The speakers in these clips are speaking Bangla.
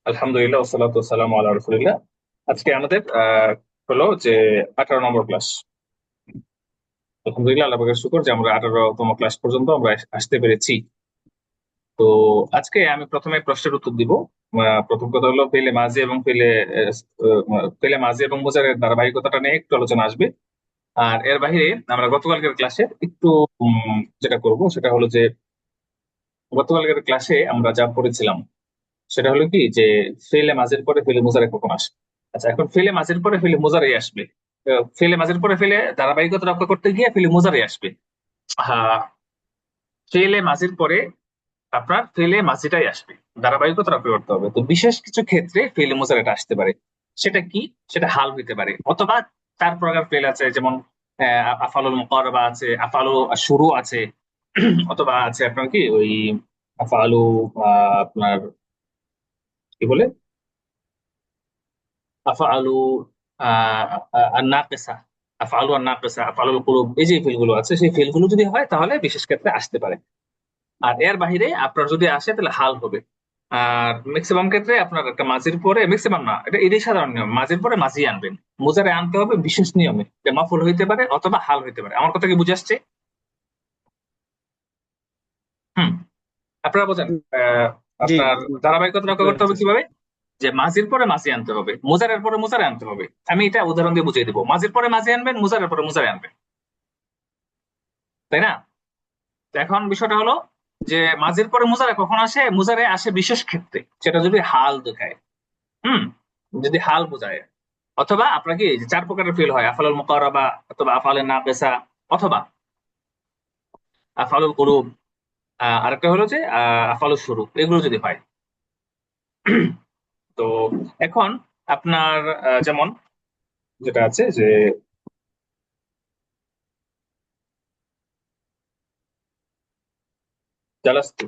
আলহামদুলিল্লাহ ওয়াসসালাতু ওয়াসসালামু আলা রাসূলিল্লাহ। আজকে আমাদের হলো যে 18 নম্বর ক্লাস। আলহামদুলিল্লাহ, আল্লাহ পাকের শুকর যে আমরা 18তম ক্লাস পর্যন্ত আমরা আসতে পেরেছি। তো আজকে আমি প্রথমে প্রশ্নের উত্তর দিব। প্রথম কথা হলো ফেলে মাঝি এবং ফেলে মাঝি এবং মুজারের ধারাবাহিকতাটা নিয়ে একটু আলোচনা আসবে। আর এর বাইরে আমরা গতকালকের ক্লাসে একটু যেটা করব সেটা হলো যে গতকালকের ক্লাসে আমরা যা পড়েছিলাম সেটা হলো কি যে ফেলে মাঝের পরে ফেলে মোজারে কখন আসবে। আচ্ছা, এখন ফেলে মাঝের পরে ফেলে মোজারে আসবে। ফেলে মাঝের পরে ফেলে ধারাবাহিকতা রক্ষা করতে গিয়ে ফেলে মোজারে আসবে। হ্যাঁ, ফেলে মাঝের পরে আপনার ফেলে মাঝিটাই আসবে, ধারাবাহিকতা রক্ষা করতে হবে। তো বিশেষ কিছু ক্ষেত্রে ফেলে মোজারেটা আসতে পারে। সেটা কি? সেটা হাল হইতে পারে, অথবা চার প্রকার ফেল আছে, যেমন আফালুল মুকাররাবা আছে, আফালু শুরু আছে, অথবা আছে আপনার কি ওই আফালু আপনার কি বলে আফআলু আন-নাকিসা, আফআলু আন-নাকিসা, আফআলুল কুলুব, এই যে ফিলগুলো আছে সেই ফিলগুলো যদি হয় তাহলে বিশেষ ক্ষেত্রে আসতে পারে। আর এর বাহিরে আপনার যদি আসে তাহলে হাল হবে। আর ম্যাক্সিমাম ক্ষেত্রে আপনার একটা মাঝির পরে, ম্যাক্সিমাম না, এটাই সাধারণ নিয়ম, মাঝির পরে মাঝি আনবেন। মুজারে আনতে হবে বিশেষ নিয়মে, যে মাফুল হইতে পারে অথবা হাল হইতে পারে। আমার কথা কি বুঝে আসছে? হুম, আপনারা বোঝেন। আহ, জি আপনার জি, ধারাবাহিকতা বুঝতে রক্ষা করতে হবে পারতেছি। কিভাবে? যে মাঝির পরে মাঝি আনতে হবে, মুজারের পরে মুজারে আনতে হবে। আমি এটা উদাহরণ দিয়ে বুঝিয়ে দিব। মাঝির পরে মাঝি আনবেন, মুজারের পরে মুজারে আনবেন, তাই না? তো এখন বিষয়টা হলো যে মাঝির পরে মুজারে কখন আসে? মুজারে আসে বিশেষ ক্ষেত্রে, সেটা যদি হাল দেখায়। হুম, যদি হাল বোঝায়। অথবা আপনার কি যে চার প্রকারের ফেল হয়, আফালুল মুকাররাবা, অথবা আফালুন নাকিসা, অথবা আফালুল কুলুব, আরেকটা হলো যে আফালুল শুরু, এগুলো যদি হয়। তো এখন আপনার যেমন যেটা আছে যে জালাস্তু,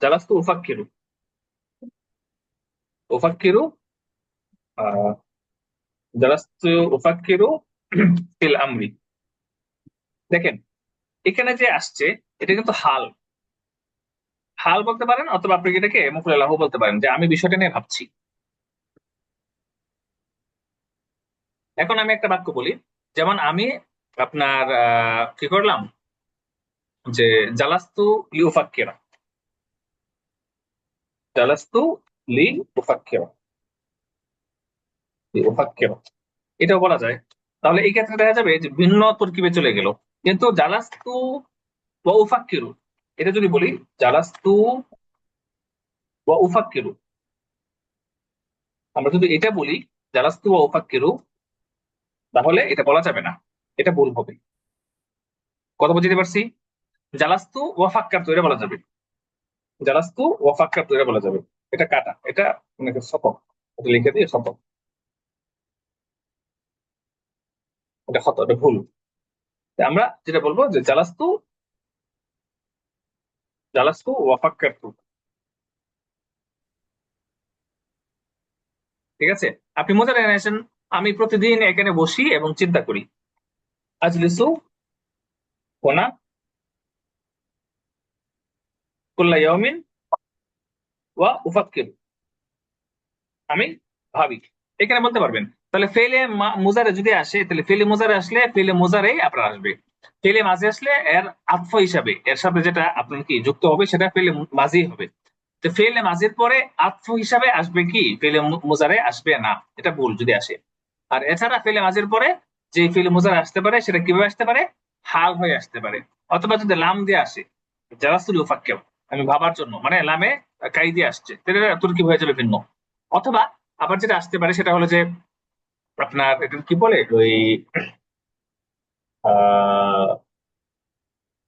জালাস্তু উফাক্কিরু, উফাক্কিরু, আহ, জালাস্তু উফাক্কিরু ফিল আমরি। দেখেন, এখানে যে আসছে এটা কিন্তু হাল। হাল বলতে পারেন, অথবা আপনি এটাকে মুফুল লাহু বলতে পারেন, যে আমি বিষয়টা নিয়ে ভাবছি। এখন আমি একটা বাক্য বলি, যেমন আমি আপনার কি করলাম, যে জালাস্তু লিউফাক্কিরা, জালাস্তু লি উফাক্কিরা, লিউফাক্কিরা, এটাও বলা যায়। তাহলে এই ক্ষেত্রে দেখা যাবে যে ভিন্ন তরকিবে চলে গেল। কিন্তু জালাস্তু ওয়া উফাক্কিরু, এটা যদি বলি জালাস্তু ওয়া উফাক্কিরু, আমরা যদি এটা বলি জালাস্তু ওয়া উফাক্কিরু, তাহলে এটা বলা যাবে না, এটা ভুল হবে। কথা বুঝতে পারছি? জালাস্তু ওয়া ফাক্কারতু এটা বলা যাবে, জালাস্তু ওয়া ফাক্কারতু এটা বলা যাবে। এটা কাটা, এটা মানে শতক, এটা লিখে দিয়ে শতক, এটা ক্ষত, এটা ভুল। আমরা যেটা বলবো যে জালাস্তু, জালাস্তু ওয়া ফাক্কারতু। ঠিক আছে? আপনি মজা নিয়েছেন, আমি প্রতিদিন এখানে বসি এবং চিন্তা করি। আজলিসু হোনা কুল্লা ইয়াউমিন ওয়া উফাক্কির, আমি ভাবি। এখানে বলতে পারবেন। তাহলে ফেলে মুজারে যদি আসে, তাহলে ফেলে মুজারে আসলে ফেলে মুজারেই আপনার আসবে। ফেলে মাঝে আসলে এর আতফ হিসাবে এর সাথে যেটা আপনার কি যুক্ত হবে সেটা ফেলে মাঝি হবে। তো ফেলে মাঝির পরে আতফ হিসাবে আসবে কি ফেলে মুজারে আসবে না, এটা ভুল যদি আসে। আর এছাড়া ফেলে মাঝির পরে যে ফেলে মুজারে আসতে পারে সেটা কিভাবে আসতে পারে? হাল হয়ে আসতে পারে। অথবা যদি লাম দিয়ে আসে, জারাসুল উফাক্কেও, আমি ভাবার জন্য, মানে লামে কাই দিয়ে আসছে, তাহলে তুর্কি হয়ে যাবে ভিন্ন। অথবা আবার যেটা আসতে পারে সেটা হলো যে আপনার এটা কি বলে ওই আহ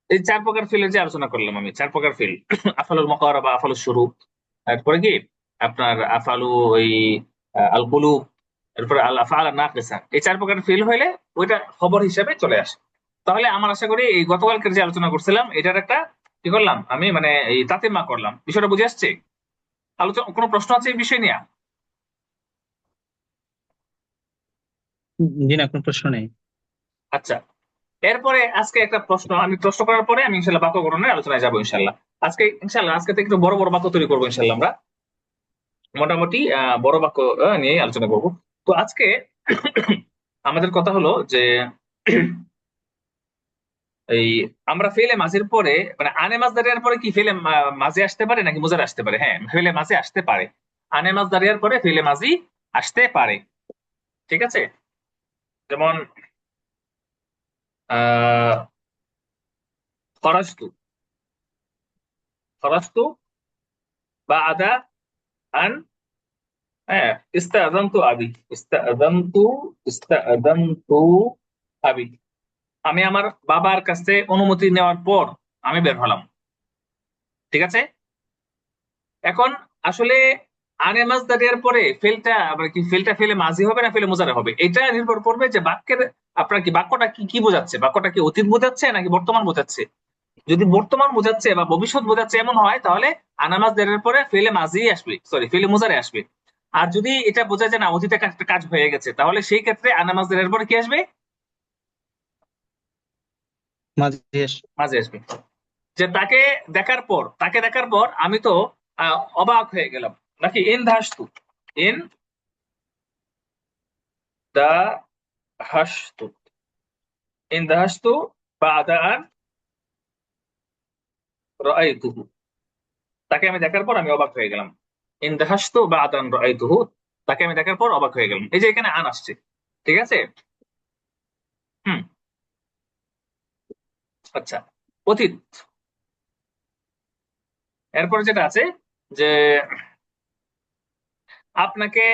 এই চার প্রকার ফিলের যে আলোচনা করলাম আমি, চার প্রকার ফিল আফালুল মুকাররাবা, আফালুল শুরু, তারপরে কি আপনার আফালু ওই আল কুলুব, এরপরে আল আফআল নাকিসা, এই চার প্রকার ফিল হইলে ওইটা খবর হিসাবে চলে আসে। তাহলে আমার আশা করি এই গতকালকের যে আলোচনা করছিলাম এটার একটা কি করলাম আমি, মানে এই তাতিমা করলাম, বিষয়টা বুঝে আসছে? আলোচনা কোনো প্রশ্ন আছে এই বিষয় নিয়ে? জি না, কোনো প্রশ্ন নেই। আচ্ছা, এরপরে আজকে একটা প্রশ্ন, আমি প্রশ্ন করার পরে আমি ইনশাল্লাহ বাক্য গঠনের আলোচনায় যাবো ইনশাল্লাহ। আজকে ইনশাল্লাহ আজকে থেকে একটু বড় বড় বাক্য তৈরি করবো ইনশাল্লাহ আমরা মোটামুটি বড় বাক্য নিয়ে আলোচনা করব। তো আজকে আমাদের কথা হলো যে এই আমরা ফেলে মাঝের পরে মানে আনে মাছ দাঁড়িয়ার পরে কি ফেলে মাঝে আসতে পারে নাকি মুজারে আসতে পারে? হ্যাঁ, ফেলে মাঝে আসতে পারে। আনে মাছ দাঁড়িয়ার পরে ফেলে মাঝি আসতে পারে। ঠিক আছে, যেমন আহ খরচতু, খরচতু বা আদা আন, হ্যাঁ, ইস্তাআযানতু আবি, ইস্তাআযানতু, ইস্তাআযানতু আবি, আমি আমার বাবার কাছে অনুমতি নেওয়ার পর আমি বের হলাম। ঠিক আছে, এখন আসলে আনে মাছ দাঁড়িয়ার পরে ফেলটা আবার কি ফেলটা ফেলে মাঝি হবে না ফেলে মোজারে হবে, এটা নির্ভর করবে যে বাক্যের আপনার কি বাক্যটা কি কি বোঝাচ্ছে, বাক্যটা কি অতীত বোঝাচ্ছে নাকি বর্তমান বোঝাচ্ছে। যদি বর্তমান বোঝাচ্ছে বা ভবিষ্যৎ বোঝাচ্ছে এমন হয় তাহলে আনামাজ দেড়ের পরে ফেলে মাঝি আসবে, সরি ফেলে মোজারে আসবে। আর যদি এটা বোঝা যায় না অতীতে একটা কাজ হয়ে গেছে তাহলে সেই ক্ষেত্রে আনামাজ দেড়ের পরে কি আসবে? মাঝে মাঝে আসবে। যে তাকে দেখার পর, তাকে দেখার পর আমি তো অবাক হয়ে গেলাম, নাকি ইন ধাসতু, ইন দা হাসতু, ইন দাহাসতু বাদা আন রাআইতুহু, তাকে আমি দেখার পর আমি অবাক হয়ে গেলাম। ইন দাহাসতু বাদা আন রাআইতুহু, তাকে আমি দেখার পর অবাক হয়ে গেলাম, এই যে এখানে আন আসছে। ঠিক আছে, হুম, আচ্ছা, অতীত। এরপরে যেটা আছে যে আপনাকে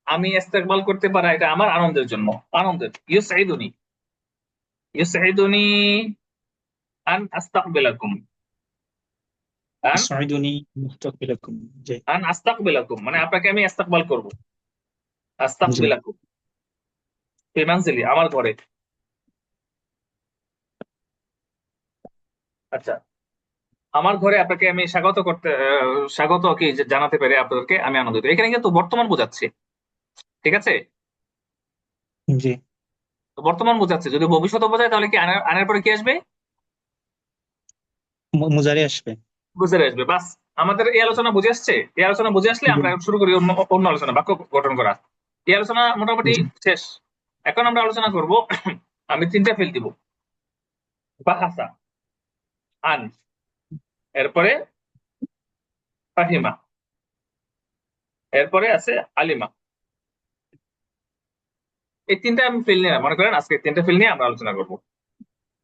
আমি ইস্তেকবাল করতে পারা এটা আমার আনন্দের জন্য, আনন্দের। ইউসঈদুনি, ইউসঈদুনি আন আস্তাকবিলাকুম, আন يسعدني أن أستقبلكم জি আন আস্তাকবিলাকুম মানে আপনাকে আমি ইস্তেকবাল করব। জি আস্তাকবিলাকুম ফি মানজিলি, আমার ঘরে। আচ্ছা, আমার ঘরে আপনাকে আমি স্বাগত করতে স্বাগত কি জানাতে পেরে আপনাদেরকে আমি আনন্দিত। এখানে কিন্তু বর্তমান বোঝাচ্ছে। ঠিক আছে, জি তো বর্তমান বোঝাচ্ছে, যদি ভবিষ্যৎ বোঝায় তাহলে কি আনার আনার পরে কি আসবে? মুজারে আসবে বুঝে আসবে, বাস। আমাদের এই আলোচনা বুঝে আসছে, এই আলোচনা বুঝে আসলে জি আমরা শুরু করি অন্য অন্য আলোচনা, বাক্য গঠন করা। এই আলোচনা মোটামুটি জি শেষ। এখন আমরা আলোচনা করব আমি তিনটা ফেল দিব। বাহাসা, আন, এরপরে ফাহিমা, এরপরে আছে আলিমা। এই তিনটা আমি ফেল নিয়ে মনে করেন আজকে তিনটা ফেল নিয়ে আমরা আলোচনা করব।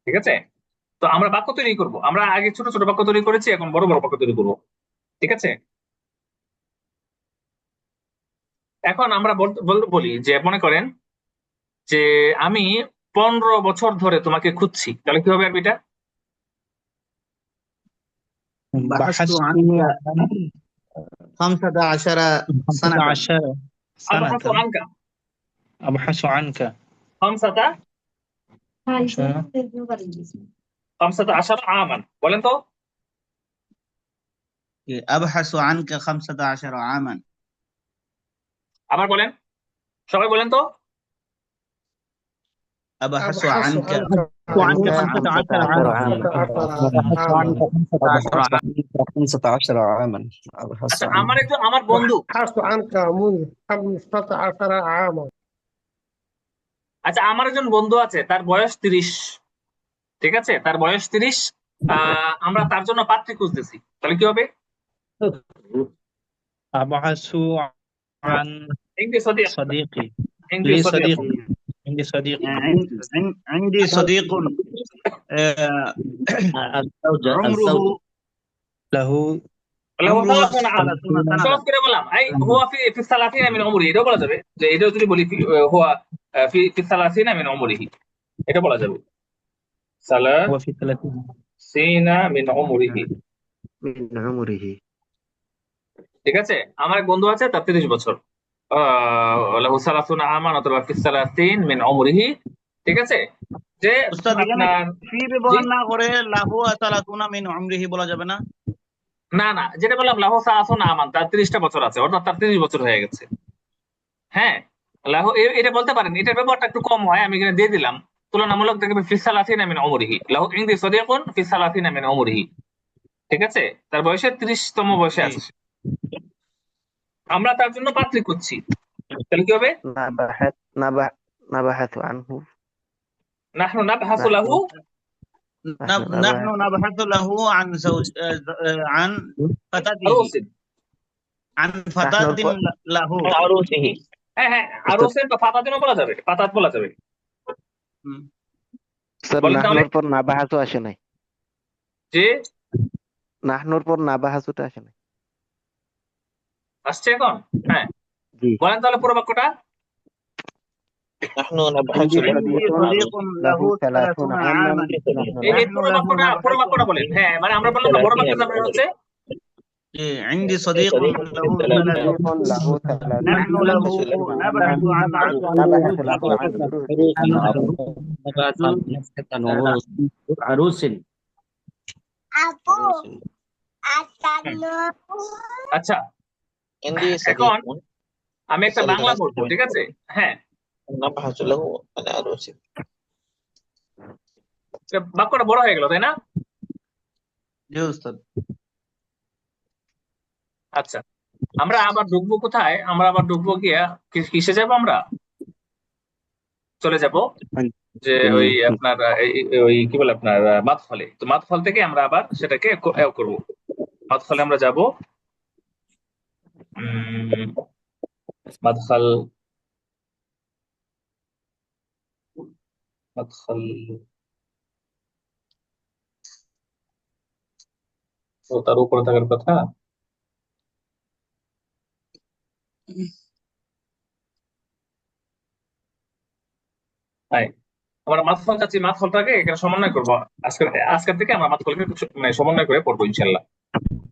ঠিক আছে, তো আমরা বাক্য তৈরি করব। আমরা আগে ছোট ছোট বাক্য তৈরি করেছি, এখন বড় বড় বাক্য তৈরি করব। ঠিক আছে, এখন আমরা বলি যে মনে করেন যে আমি 15 বছর ধরে তোমাকে খুঁজছি, তাহলে কি হবে এটা? بحثت بحثت عنك عن 15 سنة 15 سنة আবহাসু আনকা, أبحث عنك খামসাতা, 10 খামসাতা আশারা আমান, বলেন তো। أبحث عنك 15 عاما আবার বলেন, সবাই বলেন তো। أبحث أبحث عنك عنك أبحث عنك 15 15 عاما عاما. أبحث عنك أبحث 15 عاما أبحث আচ্ছা, عنك আমার একজন আমার বন্ধু। أبحث عنك منذ 15 عاما. আচ্ছা, আমার একজন বন্ধু আছে, তার বয়স 30। ঠিক আছে, তার বয়স 30। আমরা তার জন্য পাত্রী খুঁজতেছি, তাহলে কি হবে? أبحث عن ইংলিশ সদিক, صديقي ইংলিশ لي সদিক। صديق عندي صديق عندي صديق الزوجة عمره له তাহলে ও عمره 30 আম। 30 সহজ سنة করে বললাম এই হুয়া ফি ফি সালাসিনা মিন উমরি, এটাও বলা যাবে যে এটাও যদি বলি হুয়া ফি ফি সালাসিনা মিন উমরিহি, এটা বলা যাবে هو في 30 সালাসিনা মিন উমরিহি। من عمره ঠিক আছে, আমার এক বন্ধু আছে তার 30 বছর। লাহু সালাসুনা আমান অথবা ফি সালাসিন মিন উমরিহি। ঠিক আছে, যে উস্তাদ এখানে আপনার, ফি জি, ব্যবহার না করে লাহু সালাতুনা মিন উমরিহি বলা যাবে না? না না, যেটা বললাম লাহু সালাসুনা আমান, তার 30টা বছর আছে, অর্থাৎ তার 30 বছর হয়ে গেছে। হ্যাঁ, লাহু এটা বলতে পারেন, এটার ব্যবহারটা একটু কম হয়, আমি এখানে দিয়ে দিলাম। তুলনামূলক দেখবে ফি সালাসিনা মিন উমরিহি, লাহু ইনদি সাদিকুন ফি সালাসিনা মিন উমরিহি। ঠিক আছে, তার বয়সে 30তম বয়সে জি আছে সে। আমরা তার জন্য পাত্রী করছি, তাহলে কি হবে? نبحث نبح نبحث عنه নাহনু নাবহাসু نحن লাহু نحن نحن نبحث نبحث له عن زوج عن فتاته আরুসিন। عن نحن فتاة له عروسه হ্যাঁ হ্যাঁ, আরুসিন বা ফাতাতিনও বলা যাবে, ফাতাত বলা যাবে। হুম। স্যার বলেন তাহলে নাহনুর পর নাবাহাসু আসে নাই, যে নাহনুর পর নাবাহাসুটা আসে নাই। আসছে এখন। হ্যাঁ, জি বলেন তাহলে পুরো বাক্যটা। نحن نبحث عندي له عندي صديق صديق له له 30 30 عاما عاما نحن এই نحن পুরো له বাক্যটা, পুরো نبحث বাক্যটা বলেন। হ্যাঁ, মানে আমরা বললাম না বড় বাক্যটা মানে হচ্ছে إيه، عندي صديق له صديق له 30 نحن له نبحث عن نبحث له عن عروس আচ্ছা। عندي এখন صديق আমি একটা বাংলা বলবো, ঠিক আছে? হ্যাঁ, نبحث له عن عروس বাক্যটা বড় হয়ে গেল, তাই না? জি উস্তাদ। আচ্ছা, আমরা আবার ঢুকবো কোথায়? আমরা আবার ঢুকবো গিয়া কিসে যাব? আমরা চলে যাব যে ওই আপনার ওই কি বলে আপনার মাতফলে। তো মাতফল থেকে আমরা আবার সেটাকে করব। মাতফলে আমরা যাব। মাদখাল, মাদখাল তো তার উপরে থাকার কথা। তাই আমরা মাদখাল চাচ্ছি, মাদখালটাকে এখানে সমন্বয় করবো। আজকের থেকে আমরা মাদখালকে মানে সমন্বয় করে পড়বো ইনশাল্লাহ।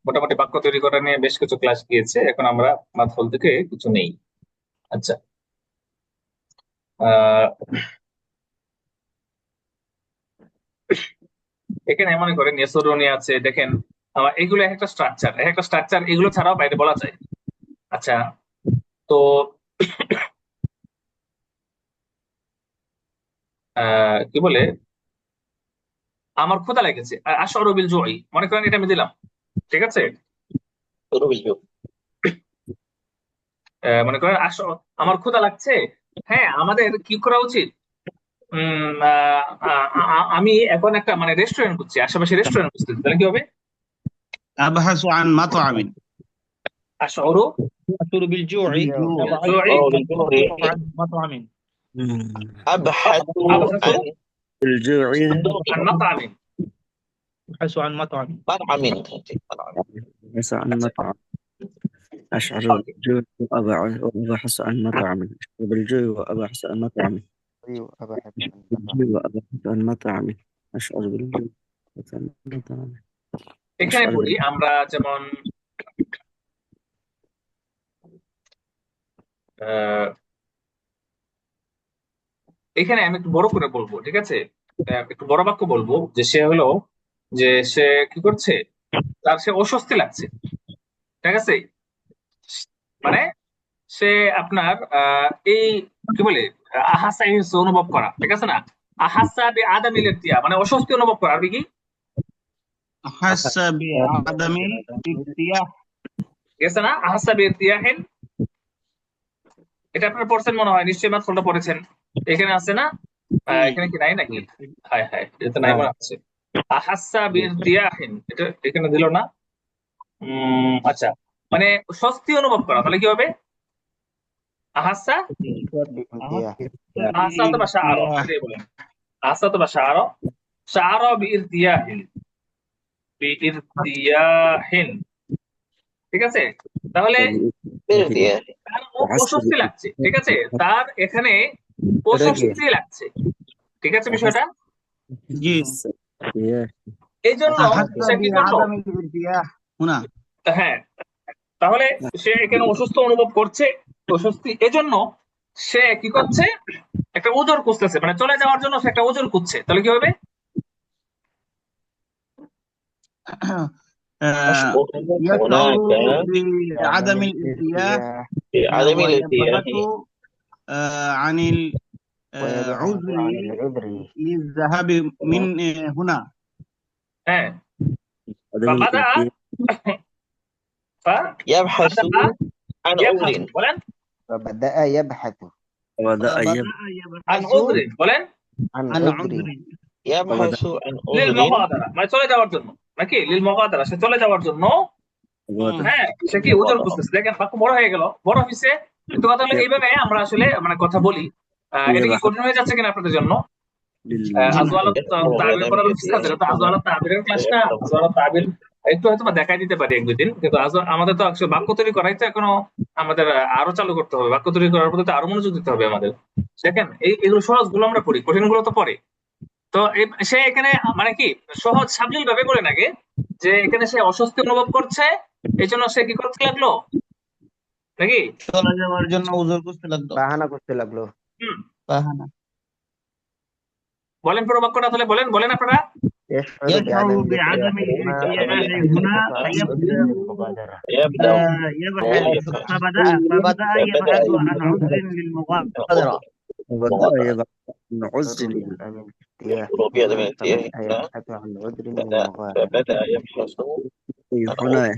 মোটামুটি বাক্য তৈরি করা নিয়ে বেশ কিছু ক্লাস গিয়েছে, এখন আমরা মাদখাল থেকে কিছু নেই। আচ্ছা, এখানে মনে করেন নেসরনি আছে, দেখেন এগুলো একটা স্ট্রাকচার, এগুলো ছাড়াও বাইরে বলা যায়। আচ্ছা, তো কি বলে, আমার ক্ষুধা লেগেছে, আশআরু বিল জুই, মনে করেন এটা আমি দিলাম, ঠিক আছে? মনে করেন আমার ক্ষুধা লাগছে। হ্যাঁ, আমাদের কি করা উচিত? আমি এখন একটা মানে রেস্টুরেন্ট খুঁজছি, আশেপাশে রেস্টুরেন্ট খুঁজছি, তাহলে কি হবে? أبحث عن مطعم আশআরু أشعر بالجوع জুই عن مطعم أبحث আবহাসু الجوع আন মাতআমিন। أبحث عن مطعم أبحث عن مطعم أشعر Okay. بالجوع وأبحث عن مطعم أشعر بالجوع وأبحث عن مطعم وأبحث عن مطعم أشعر بالجوع وأبحث عن مطعم এখানে أشعر বলি আমরা যেমন এখানে আমি একটু বড় করে বলবো, ঠিক আছে? একটু বড় বাক্য বলবো যে সে হলো, যে সে কি করছে, তার সে অস্বস্তি লাগছে, ঠিক আছে? মানে সে আপনার এই কি বলে আহাসা ইহসা অনুভব করা, ঠিক আছে না? আহাসা বি আদামিল ইরতিয়া, মানে অস্বস্তি অনুভব করা। আর কি أحس بعدم الارتياح ঠিক আছে না? আহাসা বি ইরতিয়াহিন, এটা আপনারা পড়ছেন মনে হয়, নিশ্চয়ই মাত্রটা পড়েছেন। এখানে আছে না? এখানে কি নাই নাকি? হায় হায়, এটা নাই মনে আছে। আহাসা বি ইরতিয়াহিন, এটা এখানে দিল না। আচ্ছা, মানে স্বস্তি অনুভব করা, তাহলে কি হবে? আহাসা আহাসা অথবা শাআরা, এটাই বলেন। আহাসা অথবা শাআরা, শাআরা বিইরতিয়াহিন, বিইরতিয়াহিন, ঠিক আছে? তাহলে তার অস্বস্তি লাগছে, ঠিক আছে? তার এখানে অস্বস্তি লাগছে, ঠিক আছে বিষয়টা? جي এই জন্য أحس সে কি করলো? بعدم الارتياح هنا হ্যাঁ, তাহলে সে এখানে অসুস্থ অনুভব করছে, অস্বস্তি, এজন্য সে কি করছে? একটা ওজোর খুঁজতেছে, মানে চলে যাওয়ার জন্য সে একটা ওজোর খুঁজছে, তাহলে কি হবে? يشعر بعدم الارتياح ويبحث عن العذر للذهاب من هنا হ্যাঁ, عدم فبدأ الاتيان يبحث فبدأ عن يبحث عذر বলেন فبدأ يبحث وبدأ فبدأ عن يبحث عذر বলেন عن عن عذر عذر يبحث عن عذر للمغادرة মানে চলে যাওয়ার জন্য নাকি للمغادرة সে চলে যাওয়ার জন্য وبدأ হ্যাঁ সে কি ওজন খুঁজতেছে দেখেন বাক্য বড় হয়ে গেল বড় হয়েছে কিন্তু কথা হলো এইভাবে আমরা আসলে মানে কথা বলি এটা কি يبحث কঠিন হয়ে যাচ্ছে কিনা আপনাদের জন্য আজওয়ালাত তাবির করার চেষ্টা করে তো আজওয়ালাত তাবিরের ক্লাস না আজওয়ালাত তাবির একটু হয়তো বা দেখাই দিতে পারি এক দুই দিন কিন্তু আমাদের তো আসলে বাক্য তৈরি করাই তো এখনো আমাদের আরো চালু করতে হবে বাক্য তৈরি করার প্রতি তো আরো মনোযোগ দিতে হবে আমাদের দেখেন এগুলো সহজ গুলো আমরা পড়ি কঠিন গুলো তো পরে তো সে এখানে মানে কি সহজ সাবলীল ভাবে বলে নাকি যে এখানে সে অস্বস্তি অনুভব করছে এই জন্য সে কি করতে লাগলো নাকি চলে যাওয়ার জন্য উযর খুঁজতে লাগলো বাহানা করতে লাগলো হুম বাহানা বলেন পুরো বাক্যটা তাহলে বলেন বলেন আপনারা يشعر يشعر بعدم بعدم الارتياح الارتياح هنا فيبدأ فيبدأ بالمبادرة يبحث فبدأ يبحث عن عذر للمغادرة وبدأ يبحث عن عذر يشعر بعدم الارتياح فبدأ يبحث عن عذر للمغادرة هنا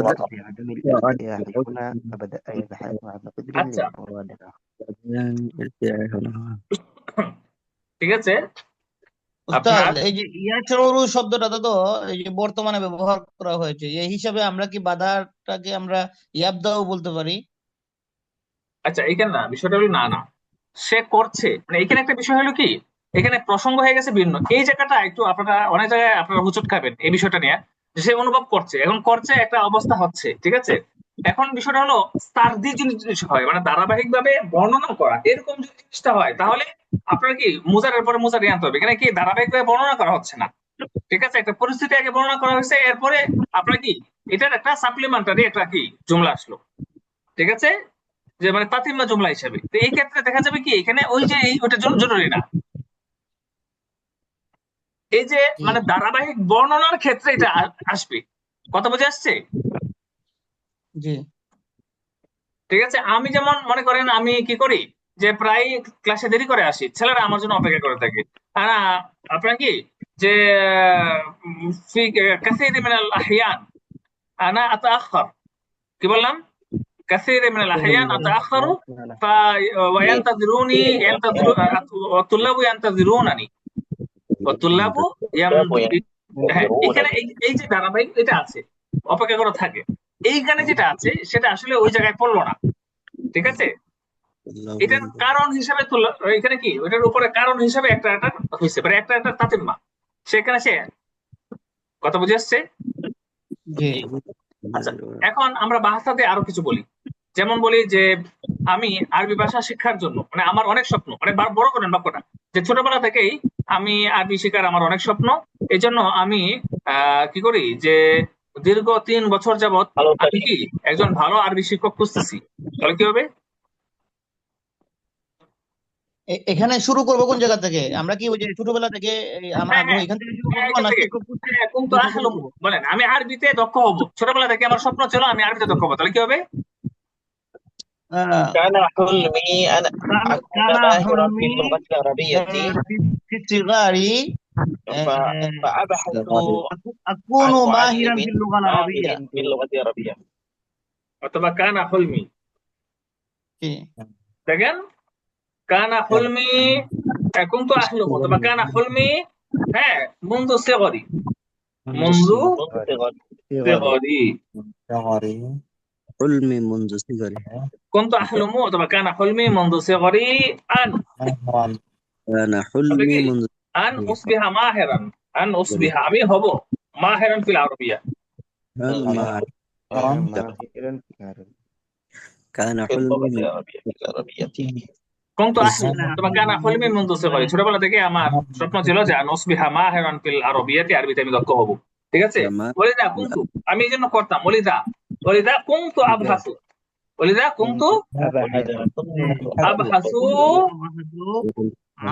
فبدأ بعدم الارتياح هنا فبدأ يبحث عن عذر আচ্ছা للمغادرة الارتياح هنا ঠিক আছে উস্তাদ আপনার এই যে ইয়াশউরু শব্দটা তো এই যে বর্তমানে ব্যবহার করা হয়েছে এই হিসাবে আমরা কি বাধাটাকে আমরা ইয়াবদাও বলতে পারি আচ্ছা এখানে না বিষয়টা হলো না না সে করছে মানে এখানে একটা বিষয় হলো কি এখানে প্রসঙ্গ হয়ে গেছে ভিন্ন এই জায়গাটা একটু আপনারা অনেক জায়গায় আপনারা হুচট খাবেন এই বিষয়টা নিয়ে যে সে অনুভব করছে এখন করছে একটা অবস্থা হচ্ছে ঠিক আছে এখন বিষয়টা হলো তার্দি জিনিস হয় মানে ধারাবাহিক ভাবে বর্ণনা করা এরকম যদি জিনিসটা হয় তাহলে আপনার কি মুজারের পরে মুজারি আনতে হবে এখানে কি ধারাবাহিক ভাবে বর্ণনা করা হচ্ছে না ঠিক আছে একটা পরিস্থিতি আগে বর্ণনা করা হয়েছে এরপরে আপনার কি এটার একটা সাপ্লিমেন্টারি একটা কি জুমলা আসলো ঠিক আছে যে মানে তাতিম্মা জুমলা হিসেবে তো এই ক্ষেত্রে দেখা যাবে কি এখানে ওই যে ওটা জরুরি না এই যে জি মানে ধারাবাহিক বর্ণনার ক্ষেত্রে এটা আসবে কথা বুঝে আসছে জি ঠিক আছে আমি যেমন মনে করেন আমি কি করি যে প্রায় ক্লাসে দেরি করে আসি ছেলেরা আমার জন্য অপেক্ষা করে থাকে আর আপনার কি যে في كثير من الأحيان أنا أتأخر কি বললাম كثير من الأحيان أتأخر وينتظروني والطلاب ينتظرونني والطلاب হ্যাঁ এখানে এই যে ধারাবাহিক এটা আছে অপেক্ষা করে থাকে এইখানে যেটা আছে সেটা আসলে ওই জায়গায় পড়লো না ঠিক আছে এটার কারণ হিসাবে এখানে কি ওইটার উপরে কারণ হিসাবে একটা একটা হয়েছে মানে একটা একটা তাতিম্মা সেখানে সে কথা বুঝে আসছে জি আচ্ছা এখন আমরা ভাষাতে আরো কিছু বলি যেমন বলি যে আমি আরবি ভাষা শিক্ষার জন্য মানে আমার অনেক স্বপ্ন মানে বড় করেন বাক্যটা যে ছোটবেলা থেকেই আমি আরবি শেখার আমার অনেক স্বপ্ন এই জন্য আমি কি করি যে দীর্ঘ 3 বছর যাবত আমি কি একজন ভালো আরবি শিক্ষক খুঁজতেছি তাহলে কি হবে এখানে শুরু করবো কোন জায়গা থেকে আমরা কি ওই যে ছোটবেলা থেকে আমার হ্যাঁ আগ্রহ হ্যাঁ এখান থেকে শুরু হ্যাঁ, করবো এখান না থেকে। শিক্ষক খুঁজতে হ্যাঁ, কুন্তু খুঁজতে শুরু আহলুম। করবো বলেন আমি আরবিতে দক্ষ হব ছোটবেলা থেকে আমার স্বপ্ন ছিল আমি আরবিতে দক্ষ হবো তাহলে কি হবে كان حلمي أن أكون كان ماهرا في حلمي اللغة العربية في الصغار فأبحث أكون عن ماهرا معلم في اللغة العربية ماهر في اللغة العربية অথবা কানা হুলমি জি। দেখেন কানা হুলমি কুন্তু আহলুম অথবা কানা হুলমি হ্যাঁ মুন্দু সিগরি মুন্দু সিগরি حلمي منذ صغري كنت أحلم অথবা কানা হুলমি মুন্দু সিগরি كان حلمي منذ أن أصبح ماهرا أن أصبح আমি হব মাহিরান ফিল আরবিয়া ماهرا كان في اللغة حلمي من العربية كنت أحلم অথবা কানা হুলমি মুন্দু সিগরি ছোটবেলা থেকে আমার স্বপ্ন ছিল যে আন উসবিহা মাহিরান ফিল আরবিয়াতি আরবিতে আমি দক্ষ হব ঠিক আছে تمام ওলিদা কুন্তু আমি এই জন্য করতাম ওলিদা কুন্তু আবহাসু ওলিদা কুন্তু আবহাসু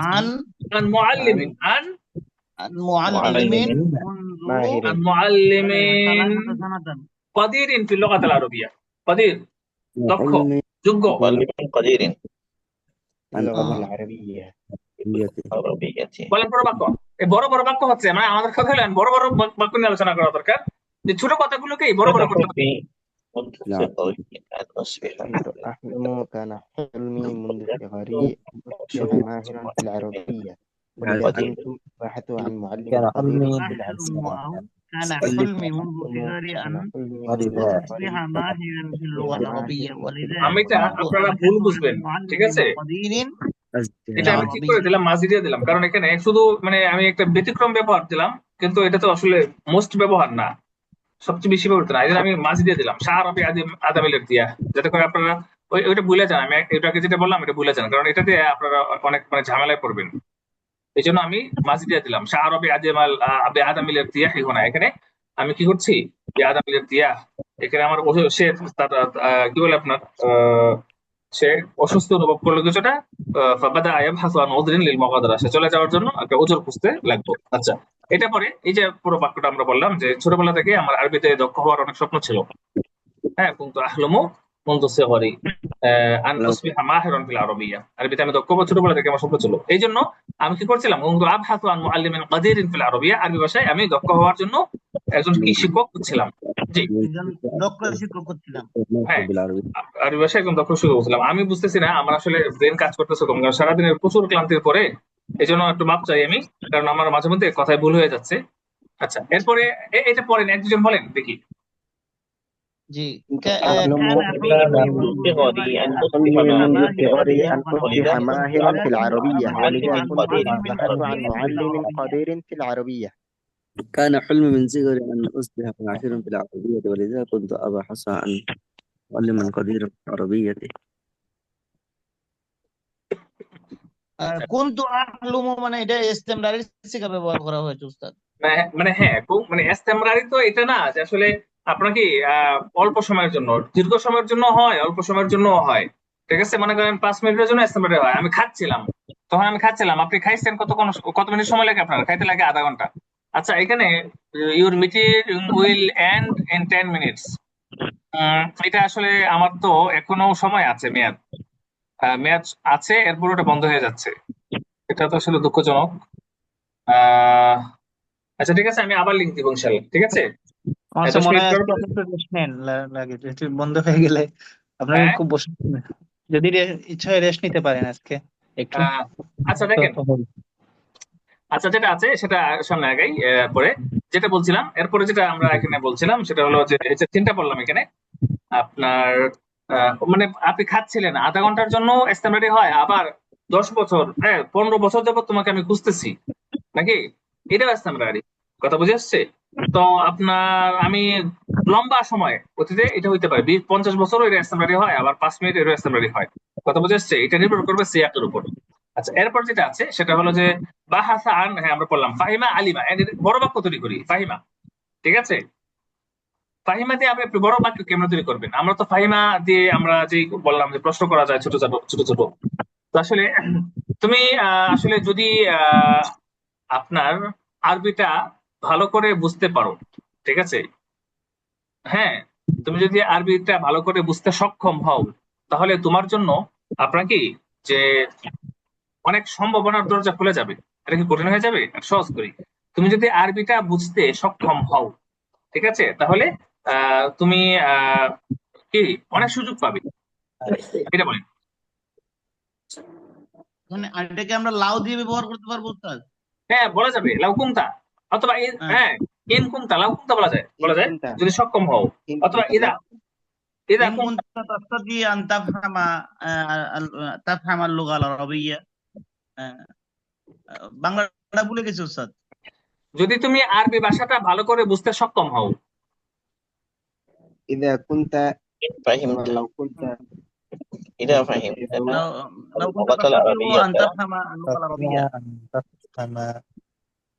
عن عن معلم عن معلم ماهر عن معلم ثلاثة سنة قدير في اللغة العربية قدير দক্ষ حلمي যোগ্য معلم قدير اللغة العربية عربية বলেন পুরো বাক্য এই বড় বড় বাক্য হচ্ছে মানে আমাদের কথা হলো বড় বড় বাক্য নিয়ে আলোচনা করা দরকার, যে ছোট কথাগুলোকেই বড় বড় করতে হবে। حلمي منذ نعم صغري أن أصبح كنت أحلم كان حلمي منذ صغري أن أصبح ماهرا في العربية ولذا هذا كنت أبحث عن معلم كان قدير حلمي في أحلم العربية أو كان اللي حلمي منذ أحلم صغري كان أن حلمي ولذا منذ صغري أصبح ماهرا في اللغة أصبح العربية ماهرا في ولذا اللغة আমি এটা كنت আপনারা أبحث ভুল عن বুঝবেন, ঠিক আছে? معلم قدير في এটা আমি কি করে العربية দিলাম, মাঝি দিয়ে দিলাম, কারণ এখানে শুধু মানে আমি একটা ব্যতিক্রম ব্যবহার দিলাম, কিন্তু এটা তো আসলে মোস্ট ব্যবহার না, সবচেয়ে বেশি ব্যবহৃত না, এই জন্য আমি মাঝি দিয়ে দিলাম শাহ রবি আদামিলের দিয়া, যাতে করে আপনারা ওইটা ভুলে যান। আমি এটাকে যেটা বললাম এটা ভুলে যান, কারণ এটা দিয়ে আপনারা অনেক মানে ঝামেলায় পড়বেন। এই জন্য আমি মাঝি দিয়ে দিলাম শাহ রবি আদামিলের দিয়া হিগোনা। এখানে আমি কি করছি, আদামিলের দিয়া, এখানে আমার সে কি বলে আপনার সে অসুস্থ অনুভব করলো কিছুটা, ফাবাদা ইয়াবহাসু আন উযরিন লিল মুগাদারা, সে চলে যাওয়ার জন্য একটা উযর খুঁজতে লাগলো। আচ্ছা, এটা পরে এই যে পুরো বাক্যটা আমরা বললাম যে ছোটবেলা থেকে আমার আরবিতে দক্ষ হওয়ার অনেক স্বপ্ন ছিল। হ্যাঁ, কুনতু আহলুমু মুনযু সিগরি আন لو আসবিহা মাহিরান ফিল আরাবিয়্যা, আরবিতে আমি দক্ষ হবো ছোটবেলা থেকে আমার স্বপ্ন ছিল। এই জন্য আমি কি করছিলাম, কুনতু আবহাসু আন মুআল্লিমিন কাদিরিন ফিল আরাবিয়্যা, আরবি ভাষায় আমি দক্ষ হওয়ার জন্য একজন কি শিক্ষক খুঁজছিলাম। জি, একজন দক্ষ শিক্ষক করছিলাম। হ্যাঁ, بالعربي আরবি ভাষায় একদম দক্ষ শিক্ষক খুঁজছিলাম। আমি বুঝতেছি না আমার আসলে ব্রেন কাজ করতেছে কম, কারণ সারাদিনের প্রচুর ক্লান্তির পরে এই জন্য একটু মাপ চাই আমি, কারণ আমার মাঝে মধ্যে কথায় ভুল হয়ে যাচ্ছে। আচ্ছা, এরপরে এটা পড়েন, এক দুজন বলেন দেখি। জি كنت كان أحلم حلمي منذ صغري أن أصبح حلمي منذ ماهرا في صغري العربية أن ولذا أصبح كنت ماهرا في أبحث العربية عن ولذا معلم كنت قدير في أبحث عن العربية. معلم قدير في العربية كان حلمي من صغري أن أصبح ماهرا في العربية ولذا كنت أبحث عن معلم قدير في العربية কুনতু আহলুমু মানে এটা ইস্তেমরারি সিগা ব্যবহার করা হয়েছে উস্তাদ। মানে হ্যাঁ, মানে এস্তেমরারি তো এটা না যে আসলে আপনার কি অল্প সময়ের জন্য, দীর্ঘ সময়ের জন্য হয়, অল্প সময়ের জন্য হয়। ঠিক আছে, মনে করেন 5 মিনিটের জন্য এস্তেমরারি হয়। আমি খাচ্ছিলাম, তখন আমি খাচ্ছিলাম, আপনি খাইছেন কত মিনিট সময় লাগে আপনার খাইতে? লাগে আধা ঘন্টা। আচ্ছা, এখানে your meeting will end in 10 minutes, এটা আসলে আমার তো এখনো সময় আছে, মেয়াদ মেয়াদ আছে, এরপর ওটা বন্ধ হয়ে যাচ্ছে। এটা তো আসলে দুঃখজনক। আহ আচ্ছা ঠিক আছে, আমি আবার লিঙ্ক দিব ইনশাল্লাহ, ঠিক আছে? আমার কাছে 10 মনে মিনিট হয় পর আজকে আপনি একটু রেস্ট নেন লাগে একটু বন্ধ হয়ে গেলে আপনাকে হ্যাঁ, খুব বসে যদি ইচ্ছা হয় রেস্ট নিতে পারেন আজকে একটু আচ্ছা তো দেখেন, হবে। আচ্ছা যেটা আছে সেটা সামনে আগাই। পরে যেটা বলছিলাম, এরপরে যেটা আমরা এখানে বলছিলাম সেটা হলো যে এই যে তিনটা বললাম এখানে আপনার, মানে আপনি খাচ্ছিলেন আধা ঘন্টার জন্য এস্তেমারি হয়, আবার 10 বছর, 15 বছর যাবত তোমাকে আমি খুঁজতেছি, নাকি? এটাও এস্তেমারি, কথা বুঝে আসছে? তো আপনার আমি লম্বা সময় অতীতে এটা হইতে পারে 20-50 বছর এটা এস্তেমারি হয়, আবার 5 মিনিট এটা এস্তেমারি হয়, কথা বুঝে আসছে? এটা নির্ভর করবে সিয়াকের উপর। আচ্ছা, এরপর যেটা আছে সেটা হলো যে বাহাসা আন, হ্যাঁ আমরা বললাম ফাহিমা আলিমা, বড় বাক্য তৈরি করি ফাহিমা, ঠিক আছে? ফাহিমা দিয়ে আপনি একটু বড় বাক্য কেমন তৈরি করবেন? আমরা তো ফাহিমা দিয়ে আমরা যে বললাম যে প্রশ্ন করা যায় ছোট ছোট ছোট ছোট। তো আসলে তুমি আসলে যদি আপনার আরবিটা ভালো করে বুঝতে পারো, ঠিক আছে? হ্যাঁ, তুমি যদি আরবিটা ভালো করে বুঝতে সক্ষম হও, তাহলে তোমার জন্য আপনার কি যে অনেক সম্ভাবনার দরজা খুলে যাবে। এটা কি কঠিন হয়ে যাবে? সহজ করি, তুমি যদি আরবিটা বুঝতে সক্ষম হও, ঠিক আছে, তাহলে তুমি কি অনেক সুযোগ পাবে, এটা বলেন। মানে এটাকে আমরা লাউ দিয়ে ব্যবহার করতে পারবো উস্তাদ? হ্যাঁ, বলা যাবে লাউ কুমতা, অথবা হ্যাঁ হ্যাঁ ইন কুমতা, লাউ কুমতা বলা যায়, إن বলা যায় كنت যদি সক্ষম হও, إن অথবা كنت ইদা ইদা إن كنت تستطيع أن تفهم اللغة العربية বাংলাটা ভুলে গেছি উস্তাদ। যদি তুমি আরবি ভাষাটা ভালো করে বুঝতে সক্ষম হও, إذا كنت فهمت لو كنت إذا فهمت لو كنت اللغة تستطيع العربية أن تفهم اللغة العربية تفهم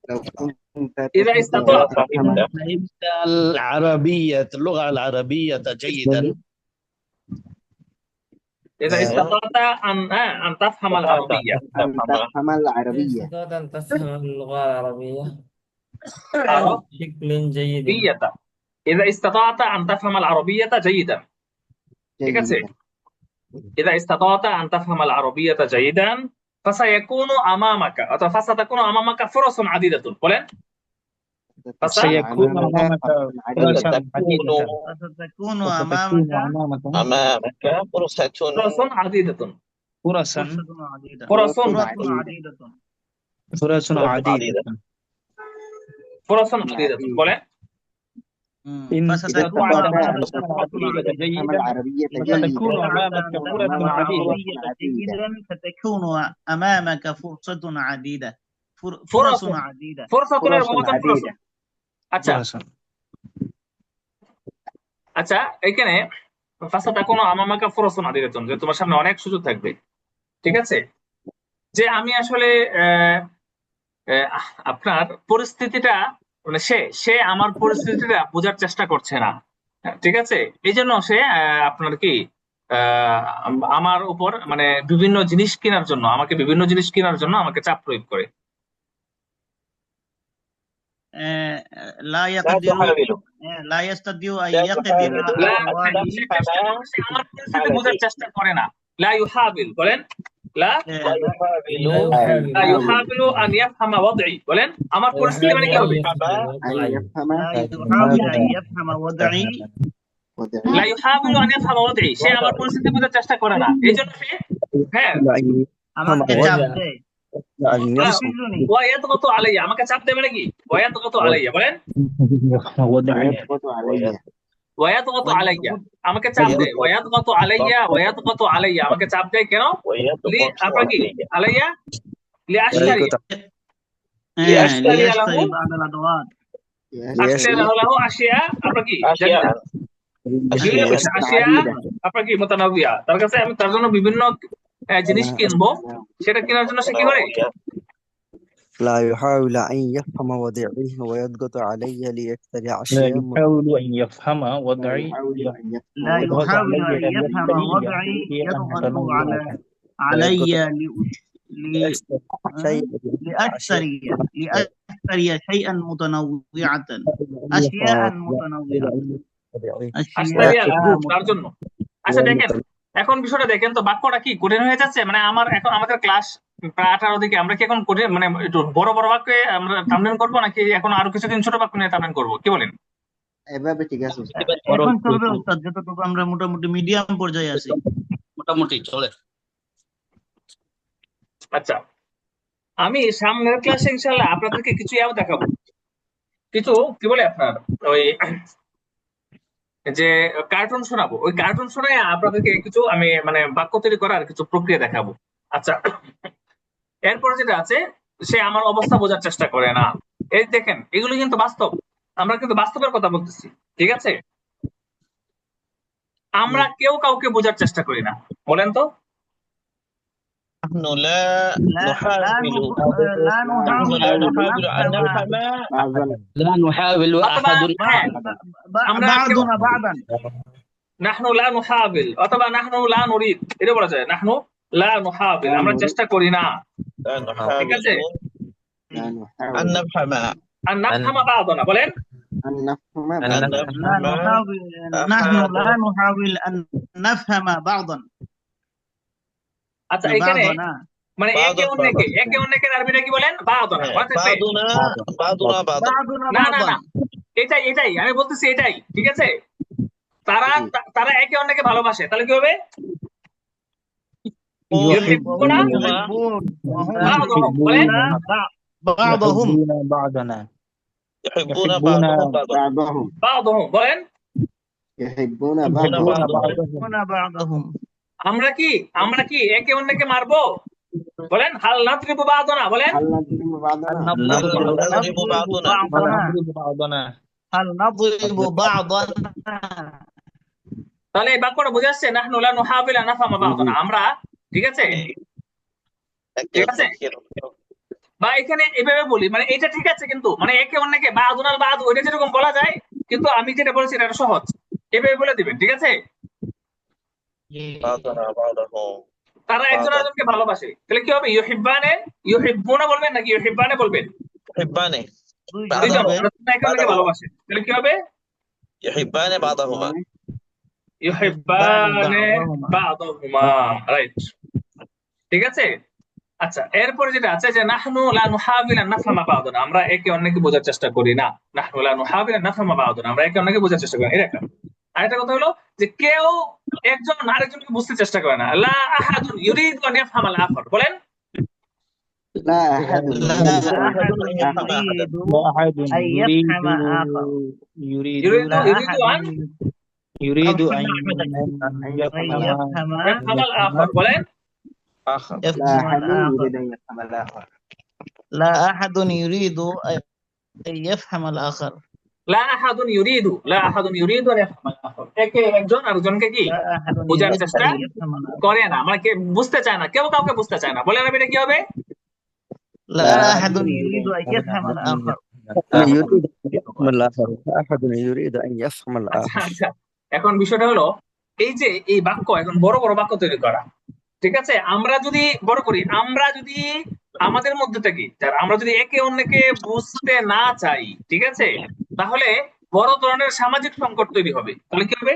لو كنت إذا تستطيع استطعت أن تفهم فهمت العربية اللغة العربية جيدا إذا استطعت أن تفهم العربية أن تفهم العربية استطعت أن تفهم اللغة العربية عربية بشكل جيد. إذا استطعت أن تفهم العربية جيدا، ঠিক আছে? جيدا إذا استطعت أن تفهم العربية جيدا ফাসায়াকুনু আমামাকা অথবা ফাসাতাকুনু আমামাকা ফুরাসুন আদিদাতুন, বলেন ফাসা سيكون أمامك أمامك فرص فرصا فتكون عديدة فستكون وستكون أمامك أمامك أمامك فرصة ফুরাসুন আদিদাতুন, فرصا فرصة عديدة ফুরাসুন فرص عديدة فرص فرص عديدة عديدة ফুরাসুন আদিদাতুন, বলেন إن فستكون استطعت أمامك أن فرص تفهم عديدة جيدا العربية فستكون إذا أردت أمامك أن فرص تفهم عديدة العربية جيدا فتكون أمامك فرصة عديدة فرص ফুরাসুন, عديدة ফুরসাতুনের فرص বহুবচন ফুরাসুন। عديدة আচ্ছা فرصا আচ্ছা, এখানে ফাসাতাকুনু আমামাকা ফুরাসুন আদিদাতুন, যে তোমার সামনে অনেক সুযোগ থাকবে, ঠিক আছে, যে আমি আসলে আহ, আহ, আপনার পরিস্থিতিটা মানে সে সে আমার পরিস্থিতিটা বোঝার চেষ্টা করছে না, ঠিক আছে, এই জন্য সে আপনার কি আমার উপর মানে বিভিন্ন জিনিস কেনার জন্য আমাকে চাপ প্রয়োগ করে। لا لا يقدر تحاول لا يستطيع أن لا يقدر تحاول লা على সে চেষ্টা أن করে, সে আমার পরিস্থিতি يفهم বোঝার عليه চেষ্টা করে না। লা ইউহাবিল, বলেন লা لا يحاول لا يحاول লা ইউহাবিলু আন ইয়াফহামা ওয়াদঈ, বলেন আমার لا পরিস্থিতি মানে কি يحاول হবে? أن يفهم أن وضعي يفهم لا يحاول أن يفهم وضعي وضعي লা ইউহাবিলু আন ইয়াফহামা ওয়াদঈ, সে আমার পরিস্থিতি বোঝার চেষ্টা করে না, এই জন্য সে হ্যাঁ আমাকে চাপ দেয় أن يصل يحفزني ওয়ায়াদগতু আলাইয়া, আমাকে চাপ দেবে নাকি? ওয়ায়াদগতু আলাইয়া, বলেন وضعي ويضغط علي ওয়ায়াদগতু আলাইয়া, আমাকে চাপ দেয়, ওয়ায়াদগতু আলাইয়া, ওয়ায়াদগতু আলাইয়া, আমাকে চাপ দেয় কেন? লি ويضغط আপনার কি علي আলাইয়া লিআশতারি, لأشتري له ليشتري بعض الأدوات আশতারি লাহু আশিয়া, আপনার কি أشياء বিভিন্ন أشياء কিছু আশিয়া, আপনার কি মুতানাবিয়া, তার কাছে আমি তার জন্য বিভিন্ন জিনিস কিনবো, সেটা কেনার জন্য সে কি করে? متنوعة لا يحاول أن يفهم وضعيه ويضغط علي ليشتري لا أشياء يحاول أن يفهم لا وضعي يحاول أن لا يفهم يضغط يحاول علي أن يفهم وضعي شيئا يضغط متنوعا علي شيء لأشتري شيئا متنوعة أشياء متنوعة আশতারি أشياء লাহু, তার জন্য। আচ্ছা দেখেন, এখন বিষয়টা দেখেন তো, বাক্যটা কি কঠিন হয়ে যাচ্ছে, মানে আমাদের ক্লাস প্রায় 18 দিকে, আমরা কি এখন কঠিন মানে একটু বড় বড় বাক্যে আমরা টার্মিনেট করবো, নাকি এখন আরো কিছুদিন ছোট বাক্য নিয়ে টার্মিনেট করবো, কি বলেন? এভাবে ঠিক আছে এখন চলবে উস্তাদ, যতটুকু আমরা মোটামুটি মিডিয়াম পর্যায়ে আছি মোটামুটি চলে। আচ্ছা, আমি সামনের ক্লাসে ইনশাল্লাহ আপনাদেরকে কিছু ইয়াও দেখাবো, কিছু কি বলে আপনার ওই যে কার্টুন শোনাবো, ওই কার্টুন শোনায় আপনাদেরকে কিছু আমি মানে বাক্য তৈরি করার কিছু প্রক্রিয়া দেখাবো। আচ্ছা, এরপরে যেটা আছে, সে আমার অবস্থা বোঝার চেষ্টা করে না, এই দেখেন এগুলো কিন্তু বাস্তব, আমরা কিন্তু বাস্তবের কথা বলতেছি, ঠিক আছে, আমরা কেউ কাউকে বোঝার চেষ্টা করি না, বলেন তো? نحن لا لا نحاول لا نحن لا نحاول أن نفهم نفهم لا نحاول অথবা أحد হ্যাঁ, আমরা কেউ- بعضنا بعضا নাহনু লা নুহাবিল অথবা নাহনু লা নুরিদ, এটা বলা যায়, নাহনু লা নুহাবিল, আমরা চেষ্টা করি না, لا ঠিক আছে, نحاول لا أن نحاول نفهم আর নাফহামা বা'দানা, বলেন أن نفهم أن بعضا لا نفهم نحاول نحن لا نحاول أن نفهم بعضا আচ্ছা, এখানে بعضنا মানে একে অন্যকে আরবিটা কি বলেন? বা'দানা, মনে থাকবে? بعضنا بعضا بعضنا না না بعضا না, এটাই আমি বলতেছি, এটাই ঠিক আছে, তারা একে অন্যকে ভালোবাসে, তাহলে কি হবে? ইউহিব্বুনা يحبون وهم بعضهم، বলেন بعضهم يحبون بعضنا يحبون يحبون بعضهم بعضا বা'দহুম, বলেন يحبون يحبون بعضهم بعضهم يحبون بعضهم আমরা কি একে অন্যকে মারবো? বলেন হাল নাতরিবু বা'দানা, বলেন هل نضرب بعضنا نضرب بعضنا ونضرب بعضنا هل نضرب بعضنا তাহলে এই বাক্যটা বোঝা যাচ্ছে, নাহনু লা নুহাবিল আন নাফহামা বা'দানা, আমরা, ঠিক আছে, ঠিক আছে, বা এখানে এভাবে বলি, মানে এটা ঠিক আছে, কিন্তু মানে একে অন্যকে বা'দুনাল বা'দ, ওইটা যেরকম বলা যায়, কিন্তু আমি যেটা বলেছি এটা সহজ, এভাবে বলে দিবেন, ঠিক আছে, بعضنا بعضهم তারা একজন আরেকজনকে ভালোবাসে, তাহলে কি হবে? ইউহিব্বুনা বলবেন নাকি ইউহিব্বানে বলবেন? يحبان দুইজন একে অন্যকে ভালোবাসে, তাহলে কি হবে? يحبان بعضهما ইউহিব্বানে বা'দাহুমা, রাইট, ঠিক আছে। আচ্ছা, এরপরে যেটা আছে যে নাহনু লা নুহাবিল আন নাফহামা বা'দানা, আমরা একে অন্যকে বোঝার চেষ্টা করি না। নাহনু লা নুহাবিল আন নাফহামা বা'দানা, আমরা একে অন্যকে বোঝার চেষ্টা করি না, এটা একটা। আরেকটা কথা হলো যে কেউ একজন আরেকজনকে বুঝতে চেষ্টা করে না। লা আহাদুন ইউরিদু আন ইয়াফহামাল আখার, বলেন। لا أحد لا يريد أحد يريد يفهم لا آخر. أحد يريد ইউরিদু لا ইউরিদু أحد আন يريد أن أن يفهم ইয়াফহামাল আখার, বলেন। آخر. لا يفهم أحد الآخر. يريد أن يفهم الآخر. لا أحد يريد أن يفهم الآخر. লা আহাদুন আন ইয়াফহামাল আখার, একে একজন আরেকজনকে কি لا أحد বোঝার يريد চেষ্টা أن يفهم الآخر. করে না, মানে কে বুঝতে চায় না, কেউ কাউকে বুঝতে চায় না। বলেন এটা কি হবে? لا لا أحد أحد يريد أن يفهم الآخر. يريد أن يفهم الآخر، أحد يريد أن يفهم আচ্ছা الآخر. আচ্ছা, এখন বিষয়টা হলো এই যে এই বাক্য, এখন বড় বড় বাক্য তৈরি করা, ঠিক আছে? আমরা যদি বড় করি, আমরা যদি আমাদের মধ্যে থেকে আমরা যদি একে অন্যকে বুঝতে না চাই, ঠিক আছে, তাহলে বড় ধরনের সামাজিক সংকট তৈরি হবে। তাহলে কি হবে?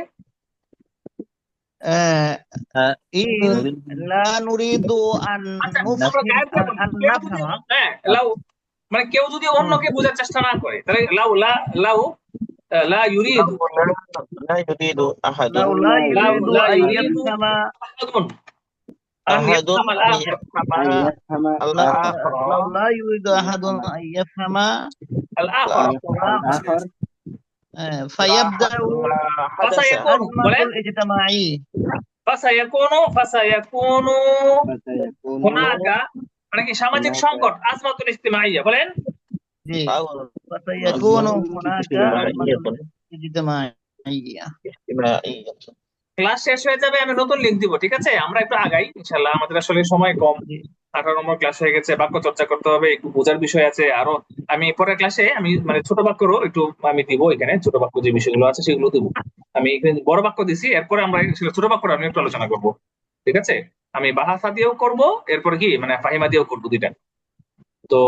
إن لا نريد أن আচ্ছা, আমরা نفهم গায়েব করবো না। أن কেউ যদি نفهم লাউ, মানে কেউ যদি অন্যকে বোঝার চেষ্টা না করে, তাহলে লাউ লা ইউরিদু لا يريد أحد لو لا يريد لا أن يريد يفهم আহাদুন আন أحد ইয়াফহামাল أن আখার। يفهم أن يفهم الآخر. لو لا يريد أحد أن يفهم আল আখার الآخر. فيبدأ ما حدث. ফাসায়াকুনু, الأزمة বলেন। الاجتماعية. ফাসায়াকুনু فسيكون হুনাকা, মানে কি সামাজিক هناك সংকট, আজমাতুল ইজতিমাইয়া, বলেন। جي. أو فسيكون هناك اجتماعية. أزمة اجتماعية. اجتماعية. ক্লাস শেষ হয়ে যাবে, আমি নতুন লিঙ্ক দিব, ঠিক আছে? আমরা একটু আগাই ইনশাআল্লাহ, আমাদের আসলে সময় কম। جي. 18 নম্বর ক্লাস হয়ে গেছে, বাক্য চর্চা করতে হবে, একটু বোঝার বিষয় আছে আরো। আমি পরের ক্লাসে আমি মানে ছোট বাক্যরও একটু আমি দিব, এখানে ছোট বাক্য যে বিষয়গুলো আছে সেগুলো দিব। আমি এখানে বড় বাক্য দিছি, এরপরে আমরা ছোট বাক্যটা আমি একটু আলোচনা করব, ঠিক আছে? আমি বাহাসা দিয়েও করব, এরপরে কি মানে ফাহিমা দিয়েও করবো, দুইটা।